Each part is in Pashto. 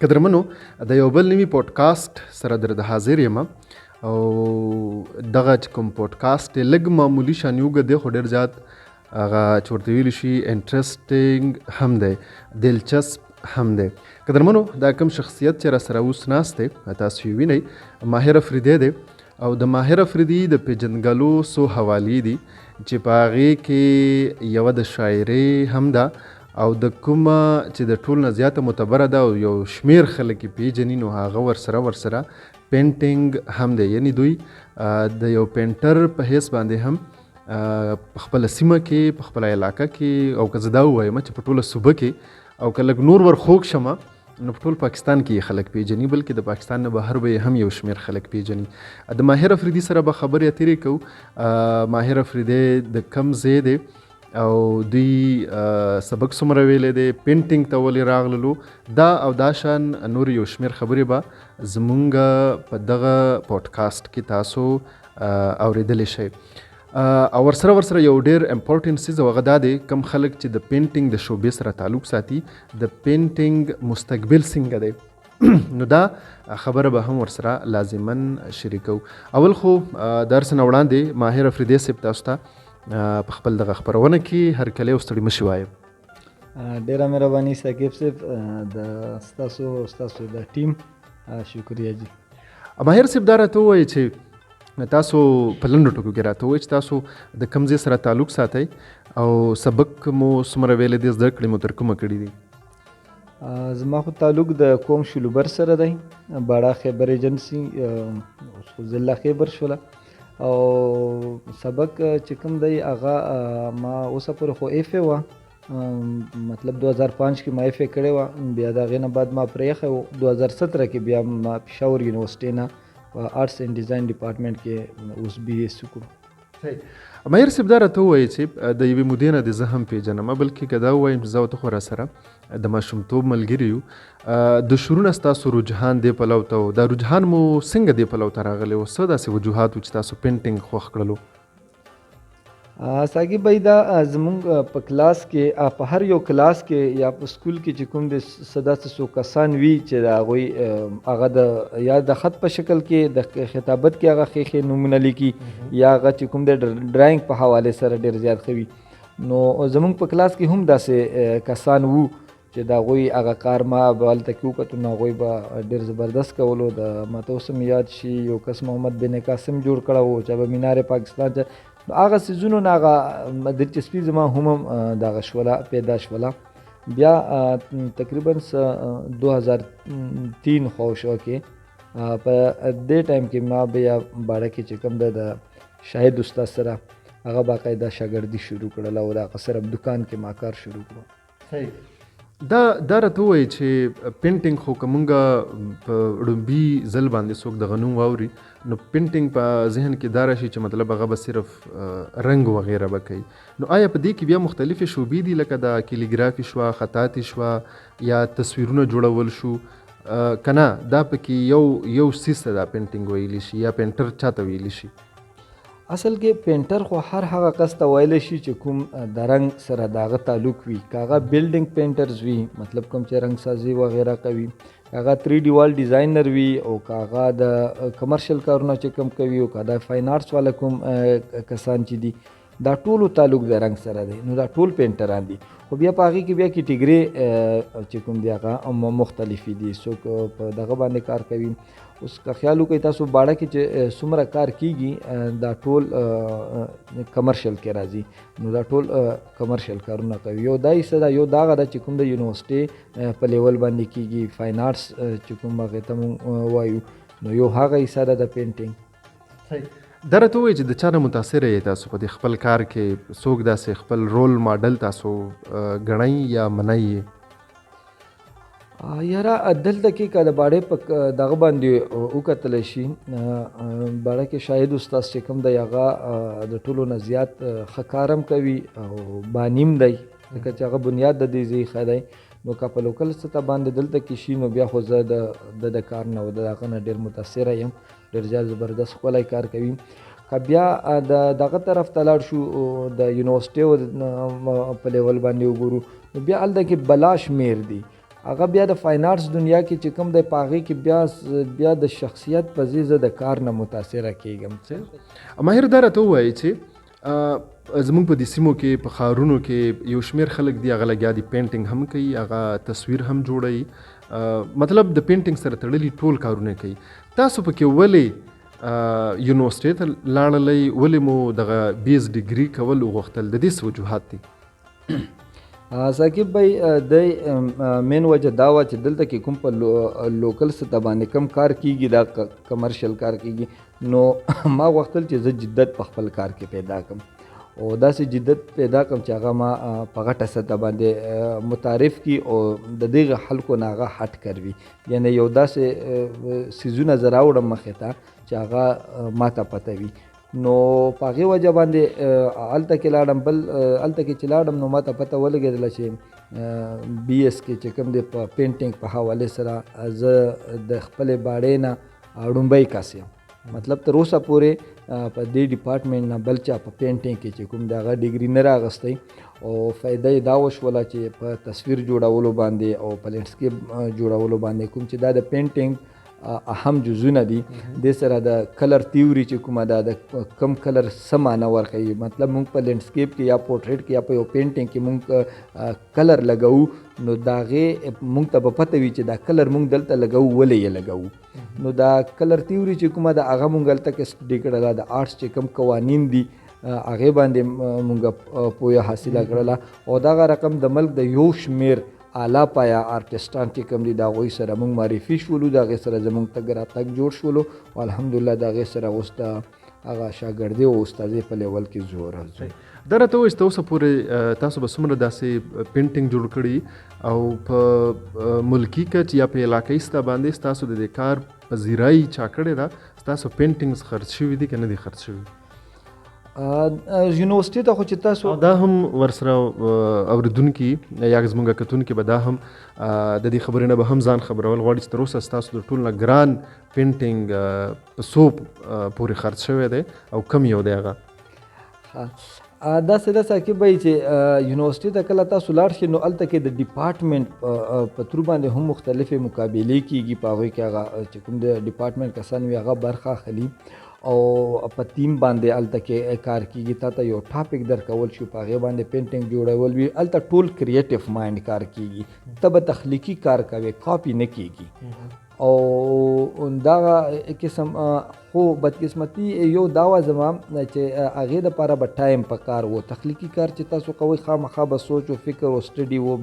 قدرمنو د یو بل نوي پودکاسټ سره در حاضر یم او دغه چې کوم پودکاسټ یې لږ معمولي شان یوږد دی خو ډېر زیات هغه چې ورته ویلی شي انټرسټینګ هم دی، دلچسپ هم دی. قدرمنو دا کوم شخصیت چې را سره اوس ناست دی تاسو یې وینئ ماهر افریدی دی او د ماهر افریدي د پیژندګلو څو حوالې دي چې په هغې کې یوه د شاعرۍ هم ده او د کومه چې د ټول نه زیاته معتبره ده او یو شمیر خلک یې پیژني نو هغه ورسره پینټینګ هم دی. یعنی دوی د یو پینټر په حیث باندې هم په خپله سیمه کې په خپله علاقه کې او که زه دا ووایم چې په ټوله صوبه کې او که لږ نور ور خوږ شمه نو په ټول پاکستان کې خلک پیژني، بلکې د پاکستان نه بهر به هم یو شمیر خلک پیژني. د ماهر افریدي سره به خبرې اترې کوو. ماهر افریدی د کم ځای دی او دوی سبق څومره ویلی دی، پینټینګ ته ولې راغللو، دا او دا شان نور یو شمیر خبرې به زمونږ په دغه پودکاسټ کې تاسو اوریدلی شئ. او ورسره یو ډېر امپورټنټ څیز او هغه دا دی کوم خلک چې د پینټینګ د شعبې سره تعلق ساتي د پینټینګ مستقبل څنګه دی نو دا خبره به هم ورسره لازماً شریکو. اول خو درس نه وړاندې ماهر افریدی صاحب تاسو ته په خپل دغه خپرونه کې هر کلی او ستړي مه شي وایم. ډېره مهرباني ثاقب صاحب د ستاسو د ټیم شکریه جی. ماهر صاحب دا راته ووایئ چې تاسو په لنډو ټکو کې راته ووایئ چې تاسو د کوم ځای سره تعلق ساتئ او سبق مو څومره ویلی دی، زده کړې مو تر کومه کړي دي؟ زما خو تعلق د قوم شلوبر سره دی، باړه خیبر ایجنسي اوس خو ضلع خیبر شوله او سبق چې کوم دی هغه ما اوسه پورې خو ایف ای وه، مطلب 2005 کې ما ایف ای کړې وه، بیا د هغې نه بعد ما پرېښی و 2017 کې بیا ما پېښور یونیورسټۍ نه په آرټس اینډ ډیزاین ډپارټمنټ کې اوس بي ایس وکړو. ماهر صاحب دا راته ووایئ چې د یوې مودې نه دې زه هم پېژنم، بلکې که دا ووایم چې زه او ته خو راسره د ماشومتوب ملګري یو، د شروع نه ستاسو رجحان دې پلو ته و، دا رجحان مو څنګه دې پلو ته راغلی و؟ څه داسې وجوهات و چې تاسو پینټینګ خوښ کړلو؟ ساقب بھائی دا زمونږ په کلاس کې په هر یو کلاس کې یا په سکول کې چې کوم د څه داسې څو کسان وي چې د هغوی هغه د یا د خط په شکل کې د خطابت کې هغه ښې نومونه لیکي یا هغه چې کوم د ډرایینګ په حوالې سره ډېر زیات ښه وي. نو زمونږ په کلاس کې هم داسې کسان وو چې د هغوی هغه کار ما به هلته کې وکتو نو هغوی به ډېر زبردست کولو. د ماته اوس هم یاد شي یو کس محمد بن قاسم جوړ کړی و چې به مینار پاکستان ته نو هغه څیزونو نه هغه دلچسپي زما هم دغه شوله پیدا شوله. بیا تقریبا 2003 خواوشا کې په دې ټایم کې ما بیا باړه کې چې کوم د شاهد استاد سره هغه باقاعده شاګردي شروع کړله او د هغه سره دکان کې ما کار شروع کړو. دا راته ووایئ چې پینټینګ خو که مونږ په ړومبي ځل باندې څوک دغه نوم واوري نو پینټینګ په ذهن کې دا راشي چې مطلب هغه به صرف رنګ وغیره به کوي. نو آیا په دې کې بیا مختلفې شعبې دي لکه د کیلیګرافي شوه، خطاطي شوه یا تصویرونه جوړول شو که نه دا پکې یو څیز ته دا پینټینګ ویلی شي یا پینټر چاته ویلی شي؟ اصل کې پینټر خو هر هغه کس ته ویلی شي چې کوم د رنګ سره د هغه تعلق وي، که هغه بلډینګ پینټرز وي مطلب کوم چې رنګ سازي وغیره کوي، هغه 3D وال ډیزاینر وي او که هغه د کمرشل کارونه چې کوم کوي او که دا فاین آرټس والا کوم کسان چې دي دا ټولو تعلق د رنګ سره دی نو دا ټول پینټران دي. خو بیا په هغې کې بیا کیټګري چې کوم دی هغه مختلفې دي، څوک په دغه باندې کار کوي. اوس که خیال وکړئ تاسو باړه کې چې څومره کار کیږي دا ټول کمرشل کې راځي نو دا ټول کمرشل کارونه کوي. یو دا حصه ده یو دا هغه ده چې کوم د یونیورسټۍ په لیول باندې کیږي، فاین آرټس چې کوم هغې ته مونږ وایو نو یو هغه حصه ده د پینټینګ. دا راته ووایئ چې د چا نه متاثره یې تاسو په دې خپل کار کې څوک داسې خپل رول ماډل تاسو ګڼئ یا منئ یې؟ یاره دلته کې که د باړې په دغه باندې وکتلی شي باړه کې شاهد استاد چې کوم دی هغه د ټولو نه زیات ښه کار هم کوي او بانیم دی ځکه چې هغه بنیاد د دې ځای ښه دی نو که په لوکل سطح باندې دلته کې شي نو بیا خو زه د کار نه او د هغه نه ډېر متاثره یم ډېر زیات زبردست ښکلی کار کوي. که بیا د دغه طرف ته لاړ شو د یونیورسټیو په لیول باندې وګورو نو بیا هلته کې بلا شمېر دي هغه بیا د فاین آرټس دنیا کې چې کوم دی په هغې کې بیا د شخصیت په ځای زه د کار نه متاثره کېږم. ماهر دا راته ووایي چې زموږ په دې سیمو کې په ښارونو کې یو شمېر خلک دي هغه لګیا دي پینټینګ هم کوي هغه تصویر هم جوړوي مطلب د پینټینګ سره تړلي ټول کارونه کوي. تاسو پکې ولې یونیورسټۍ ته لاړلی ولې مو دغه بیس ډیګري کول وغوښتل د دې څه وجوهات دي؟ ثاقب بھائی د مین وجه دا وه چې دلته کې کوم په لوکل سطح باندې کم کار کیږي دا کمرشل کار کیږي نو ما غوښتل چې زه جدت په خپل کار کې پیدا کړم او داسې جدت پیدا کړم چې هغه ما په غټه سطح باندې متعارف کی او د دغه خلکو نه هغه هټ کروي یعنی یو داسې څیزونه زه راوړم مخې ته چې هغه ماته پته وي نو په هغې وجه باندې هلته کې لاړم بل هلته کې چې لاړم نو ماته پته ولګېدله چې بي ایس کې چې کوم دی په پینټینګ په حوالې سره زه د خپلې باړې نه ړومبی کس یم مطلب تر اوسه پورې په دې ډپارټمنټ نه بل چا په پینټینګ کې چې کوم د هغه ډیګري نه راغستی او فایده یې دا وشوله چې په تصویر جوړولو باندې او په لینډسکیپ جوړولو باندې کوم چې دا د پینټینګ اهم جزونه دي د سره د کلر تیوري چې کومه ده د کم کلر څه معنی ورکوي مطلب موږ په لینډسکیپ کې یا پورټریټ کې یا په یو پینټینګ کې موږ کلر لګوو نو د هغې موږ ته به پته وي چې دا کلر موږ دلته لګوو ولې یې لګوو نو دا کلر تیوري چې کومه ده هغه موږ هلته کې سټډي کړله د آرټس چې کوم قوانین دي هغې باندې موږ پوهه حاصله کړله او دغه رقم د ملک د یو شمېر اعلی پایا آرټسټان چې کوم دي د هغوی سره موږ معرفي شولو د هغې سره زموږ تګ راتګ جوړ شولو او الحمدلله د هغې سره اوس د هغه شاګردي او استادۍ په لیول کې زو راځو. دا راته ووایئ چې تر اوسه پورې تاسو به څومره داسې پینټینګ جوړ کړي او په ملکي کچ یا په علاقایي سطح باندې ستاسو د دې کار پذیرایي چا کړې ده ستاسو پینټینګز خرڅ شوي دي که نه دي خرڅ شوي؟ یونیورسټۍ ته خو چې تاسو دا هم ورسره اورېدونکي یا زموږ کتونکي به دا هم د دې خبرې نه به هم ځان خبرول غواړي چې تر اوسه ستاسو د ټول نه ګران پینټینګ په څو پورې خرڅ شوی دی او کم یو دی هغه؟ داسې ده ثاقب بھائی چې یونیورسټۍ ته کله تاسو لاړ شئ نو هلته کې د ډپارټمنټ په ترو باندې هم مختلفې مقابلې کیږي په هغوی کې هغه چې کوم د ډپارټمنټ کسان وي هغه برخه اخلي او په ټیم باندې هلته کې کار کیږي تا ته یو ټاپک درکول شي په هغې باندې پینټینګ جوړول وي هلته ټول کریټیو مایند کار کیږي ته به تخلیقي کار کوې کاپي نه کیږي او دغه قسم خو بدقسمتي یو دا وه زما چې هغې دپاره به ټایم په کار و تخلیقي کار چې تاسو کوئ خامخا به سوچ و فکر و سټډي و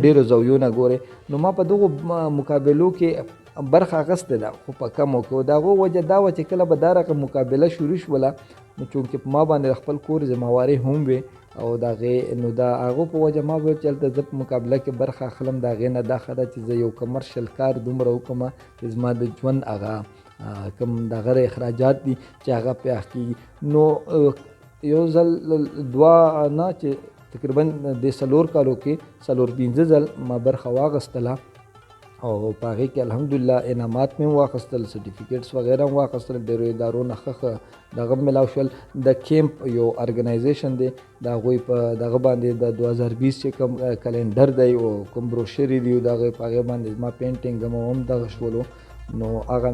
ډېرو زاویو نه ګورئ نو ما په دغو مقابلو کې برخه اخیستې ده خو په کمو کې د هغو وجه دا وه چې کله به دا رقم مقابله شروع شوله نو چونکې په ما باندې خپل کور ذمهوارۍ هم وې او د هغې نو د هغو په وجه ما به چې هلته زه په مقابله کې برخه اخلم د هغې نه دا ښه ده چې زه یو کمرشل کار دومره وکړم چې زما د ژوند هغه کوم دغه اخراجات دي چې هغه پې اخ کېږي نو یو ځل دوه نه چې تقریبا د 4 کالو کې 4-5 ځل ما برخه واخیستله او په هغې کې الحمدلله انعامات مې هم واخیستل سرټیفیکیټس وغیره هم واخیستل ډېرو ادارو نه ښه دغه میلاو شول د کیمپ یو ارګنایزیشن دی د هغوی په دغه باندې د 2020 چې کوم کلنډر دی او کوم بروشرې دي د هغې په هغې باندې زما پینټینګ هم دغه شولو نو هغه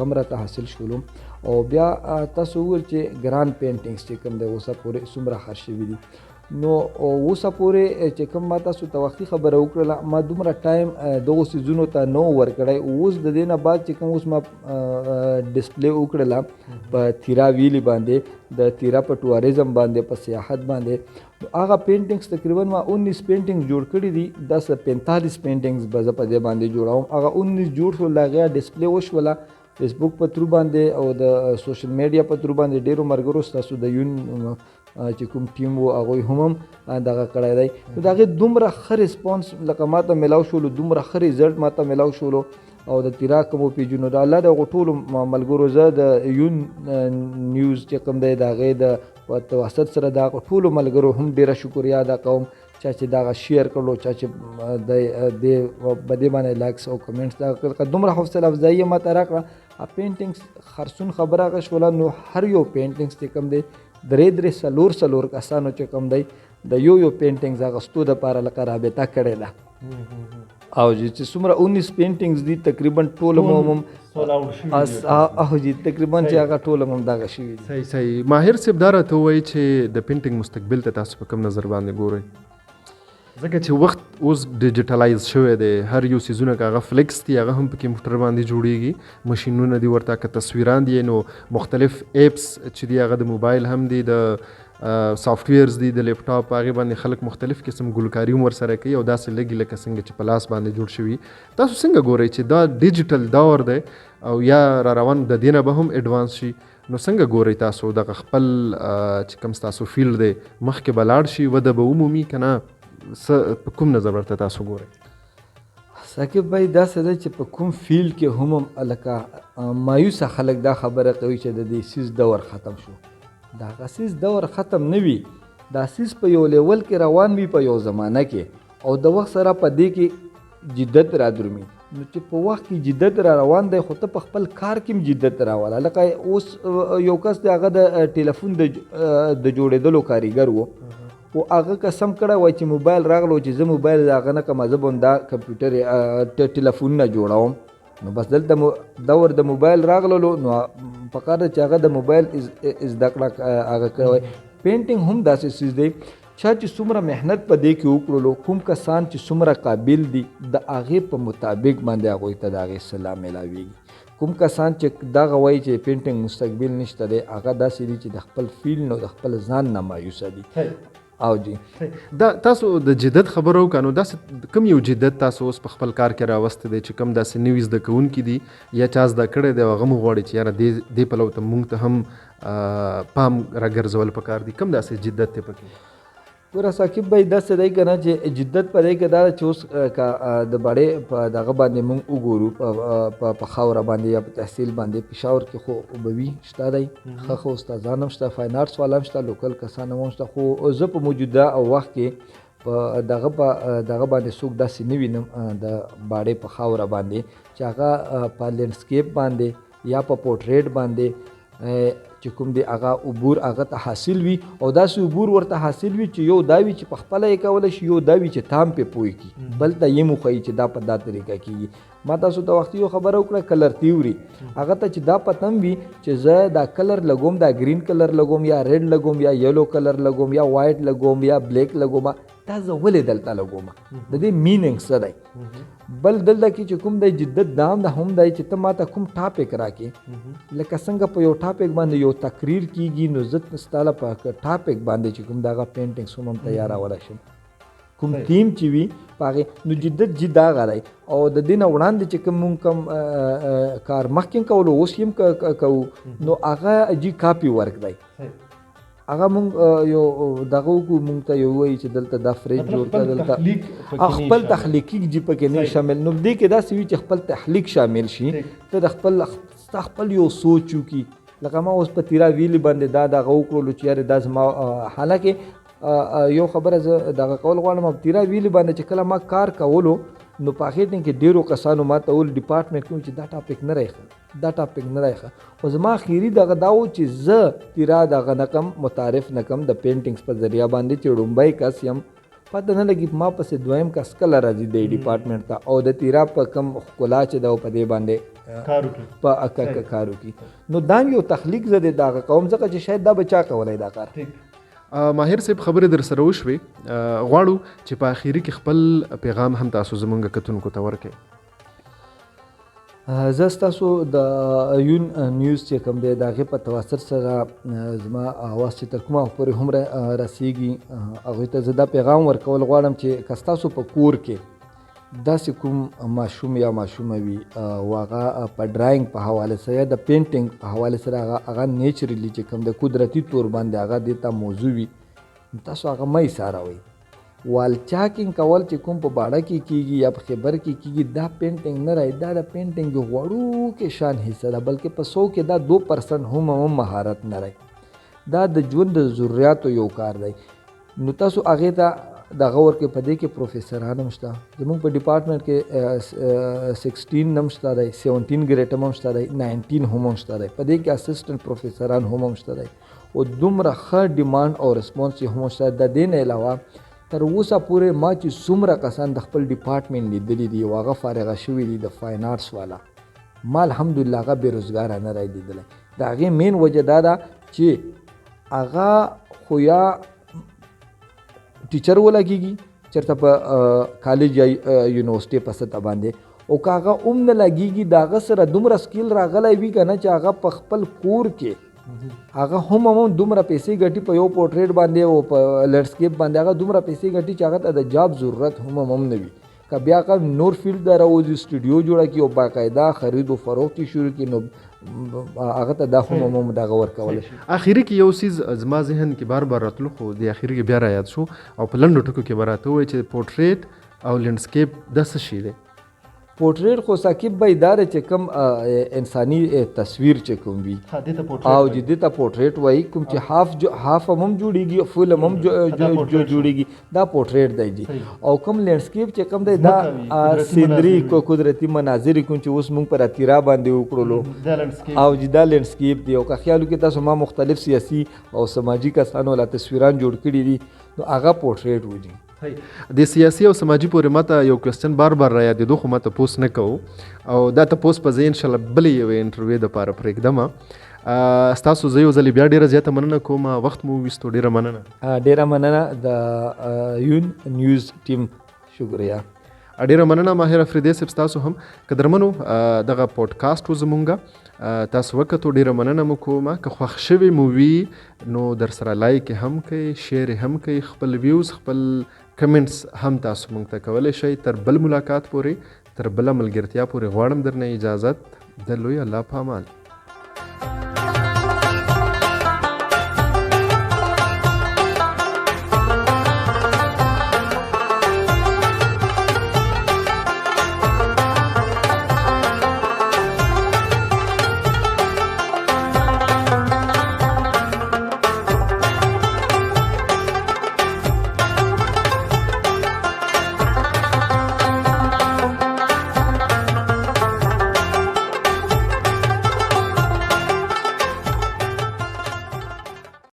هم راته حاصل شولو او بیا تاسو وویل چې ګران پینټینګس چې کوم دی اوسه پورې څومره خرڅ شوي دي نو اوسه پورې چې کوم ما تاسو ته وختي خبره وکړله ما دومره ټایم دغو څیزونو ته نه ورکړی اوس د دې نه بعد چې کوم اوس ما ډسپلی وکړله په تیرا ویلي باندې د تیرا په ټوریزم باندې په سیاحت باندې هغه پینټینګس تقریبا ما 19 پینټینګس جوړ کړي دي 10-45 پینټینګس به زه په دې باندې جوړوم هغه 19 جوړ شول د هغې ډسپلی وشوله فیسبوک په ترو باندې او د سوشل میډیا په ترو باندې ډیرو ملګرو ستاسو د یون چې کوم ټیم و هغوی هم دغه کړی دی نو د هغې دومره ښه ریسپانس لکه ما ته میلاو شولو دومره ښه ریزلټ ما ته میلاو شولو او د تیرا کومو پیجونو د الله د هغو ټولو ملګرو زه د یون نیوز چې کوم دی د هغې د په توسط سره د هغو ټولو ملګرو هم ډیره شکریا ادا کوم چا چې دغه شیر کړلو چا چې د بدې باندې لایکس او کمنټس دغه کړل دومره حوصله افزایي یې ما ته راکړه پینټینګس خرڅون خبره هغه شوله نو هر یو پینټینګس چې کوم دی درې څلور کسانو چې کوم دی د یو پینټینګز اغوستو دپاره لکه رابطه کړې ده او چې څومره 19 پینټینګز دي تقریبا ټول هم او جی تقریبا چې هغه ټول هم دغه شوي دي صحیح ماهر صاحب دا راته ووایي چې د پینټینګ مستقبل ته تاسو په کوم نظر باندې ګورئ ځکه چې وخت اوس ډیجیټلایز شوی دی هر یو څیزونه که هغه فلیکس دي هغه هم په کمپیوټر باندې جوړیږي ماشینونه دي ورته که تصویران دي نو مختلف ایپس چې دي هغه د موبایل هم دي د سافټویرز دي د لیپټاپ هغې باندې خلک مختلف قسم ګلکاري هم ورسره کوي او داسې لږې لکه څنګه چې په لاس باندې جوړ شوي تاسو څنګه ګورئ چې دا ډیجیټل دور دی او یا را روان د دې نه به هم ایډوانس شي نو څنګه ګورئ تاسو دغه خپل چې کوم ستاسو فیلډ دی مخکې به لاړ شي وده به ومومي که نه په کوم نظر ورته تاسو ګورئ ثاقب بھائی داسې ده چې په کوم فیلډ کې هم لکه مایوسه خلک دا خبره کوي چې د دې سیز دور ختم شو دا سیز دور ختم نه وي دا سیز په یو لیول کې روان وي په یو زمانه کې او د وخت سره په دې کې جدت را درومي نو چې په وخت کې جدت را روان دی خو ته په خپل کار کې هم جدت راوله لکه اوس یو کس دی هغه د ټلیفون د جوړېدلو کاریګر و او هغه قسم کړی وای چې موبایل راغلو چې زه موبایل د هغه نه کم زه به هم دا کمپیوټر ټلیفونونه جوړوم نو بس دلته دور د موبایل راغللو نو پکار ده چې هغه د موبایل زده کړه هغه کړی وای پینټینګ هم داسې څیز دی چا چې څومره محنت په دې کې وکړلو کوم کسان چې څومره قابل دي د هغې په مطابق باندې هغوی ته د هغې سلا میلاویږي کوم کسان چې دغه وایي چې پینټینګ مستقبل نشته دی هغه داسې دي چې د خپل فیلډ نه د خپل ځان نه مایوسه دي او جی دا تاسو د جدت خبرو کانو داسې کوم یو جدت تاسو اوس په خپل کار کې راوسته دی چې کوم داسې نوي زده کوونکي دي یا چا زده کړی دی هغه مو غواړي چې یاره دې پلو ته مونږ ته هم پام راګرځول پکار دي کوم داسې جدت دی پکې ګوره ثاقب بھائی داسې دی که نه چې جدت په دی کې دا چې اوس د بړې په دغه باندې مونږ وګورو په خاوره باندې یا په تحصیل باندې پېښور کې خو به وي شته دی ښه استادان هم شته فاین آرټس والا هم شته لوکل کسان هم شته خو زه په موجوده وخت کې په دغه باندې څوک داسې نه وینم د باړې په خاوره باندې چې هغه په لینډسکیپ باندې یا په پورټریټ باندې چې کوم دی هغه عبور هغه ته حاصل وي او داسې عبور ورته حاصل وي چې یو دا وي چې په خپله یې کولی شي یو دا وي چې تام پې پوه کړي بل ته یې وښیي چې دا په دا طریقه کېږي ما تاسو ته وختي یو خبره وکړه کلر تیوري هغه ته چې دا پته وي چې زه دا کلر لګوم دا گرین کلر لګوم یا ریډ لګوم یا یلو کلر لګوم یا وایټ لګوم یا بلیک لګوم دا زه ولې دلته لګوم د دې میننګ څه دی بل دلته کې چې کوم دی جدت دام دا هم دی چې ته ماته کوم ټاپک راکې لکه څنګه په یو ټاپک باندې یو تقریر کیږي نو زه ستاله په ټاپک باندې چې کوم دغه پینټینګ هم تیارولی شم کوم تیم چې وي په هغې نو جدت جد هغه دی او د دې نه وړاندې چې کوم مونږ کوم کار مخکې کولو اوس هم کوو نو هغه جي کاپي ورک دی هغه مونږ یو دغه وکړو مونږ ته یو وایي چې دلته دا فریج جوړ کړه دلته خپل تخلیقي جي پکې نه شامل نو دې کې داسې وي چې خپل تخلیق شامل شي ته د خپل یو سوچ وکړي لکه ما اوس په تیرا ویلي باندې دا دغه وکړلو چې یارې دا زما حالانکې یو خبره زه دغه کول غواړم په تیرا ویلي باندې چې کله ما کار کولو نو په هغې ټیم کې ډېرو کسانو ما ته ول ډپارټمنټ کوم چې دا ټاپک نه راښه دا ټاپک نه راښه خو زما اخري دغه دا و چې زه تیرا دغه نه کم متعارف نه کم د پینټینګس په ذریعه باندې چې ړومبی کس یم پته نه لګي ما پسې دویم کس کله راځي دی ډپارټمنټ ته او د تیرا په کم ښکلا چې ده په دې باندې په کار وکړي نو دا یو تخلیق زه د دغه کوم ځکه چې شاید دا به چا کولی دا کار ماهر صاحب خبرې در سره وشوې غواړو چې په اخري کې خپل پیغام هم تاسو زمونږ کتونکو ته ورکړئ زه ستاسو د یون نیوز چې کوم دی د هغې په توسط سره زما اواز چې تر کومه پورې هم رسیږي هغوی ته زه دا پیغام ورکول غواړم چې که ستاسو په کور کې داسې کوم ماشوم یا ماشومه وي او هغه په ډرایینګ په حواله سره یا د پینټینګ په حواله سره هغه نیچرلی چې کوم د قدرتي طور باندې هغه دې ته موضوع وي تاسو هغه مه ایساروئ. وال چاکینګ کول چې کوم په باړه کې کیږي یا په خیبر کې کیږي دا پینټینګ نه راځي، دا د پینټینګ یو وړوکې شان حصه ده، بلکې په 100 کې دا 2% هم مهارت نه راځي. دا د ژوند د ضرورتو یو کار دی. نو تاسو هغې ته دغه ورکې په دې کې پروفیسران هم شته، زمونږ په ډپارټمنټ کې 16 هم شته دی، 17 ګریډ هم شته دی، 19 هم شته دی، په دې کې اسسټنټ پروفیسران هم شته دی او دومره ښه ډیمانډ او ریسپانس هم شته. د دې نه علاوه تر اوسه پورې ما چې څومره کسان د خپل ډپارټمنټ لیدلی دي او هغه فارغه شوي دي د فاین آرټس والا، ما الحمدلله هغه بېروزګاره نه رای لیدلی. د هغې مین وجه دا ده چې هغه خو یا ټیچر ولګېږي چېرته په کالج یا یونیورسټۍ په سطح باندې، او که هغه هم نه لګېږي د هغه سره دومره سکیل راغلی وي که نه چې هغه په خپل کور کې هغه هم دومره پیسې ګټي په یو پورټریټ باندې او په لینډسکیپ باندې هغه دومره پیسې ګټي چې هغه ته د جاب ضرورت هم نه وي. که بیا هغه نور فیلډ ته راوځي، سټوډیو جوړه کړي او باقاعده خرید و فروخت یې شروع کړي، نو هغه ته دا هم دغه ورکولی شي. اخري کې یو څیز زما ذهن کې بار بار راتلو خو د اخري کې بیا را یاد شو او په لنډو ټکو کې به راته ووایي چې پورټریټ او لینډسکیپ دا څه شی دی؟ پورټریټ خو ثاقب بھائی دا دی چې کوم انساني تصویر چې کوم وي او چې دې ته پورټریټ وایي، کوم چې هاف هم جوړیږي فل هم جوړیږي، دا پورټریټ دی جی. او کوم لینډسکیپ چې کوم دی دا سیندري قدرتي مناظر کوم چې اوس موږ پر اتیرا باندې وکړلو او چې دا لینډسکیپ دی. او که خیال وکړئ تاسو ما مختلف سیاسي او سماجي کسانو لا تصویران جوړ کړي دي، نو هغه پورټریټ وځي. د سیاسي او سماجي پورې ماته یو کوېسچن بار بار را یادېدو خو ما تپوس نه کوو او دا تپوس په زه انشاءالله بلې یوې انټرویو دپاره پرېږدم. ستاسو زه یو ځلې بیا ډېره زیاته مننه کوم، وخت مو وویستو، ډېره مننه. ډېره مننه د یون نیوز ټیم، شکریه. ډېره مننه ماهر افریدی صاحب، ستاسو هم قدرمنو دغه پودکاسټ و زمونږه تاسو وکتو، ډېره مننه مو کومه. که خوښ شوي مو وي نو در سره لایک هم کوئ، شیر هم کوئ، خپل ویوز خپل کمنټس هم تاسو مونږ ته کولی شئ. تر بل ملاقات پورې، تر بله ملګرتیا پورې غواړم درنه اجازت. د لوی الله په امان.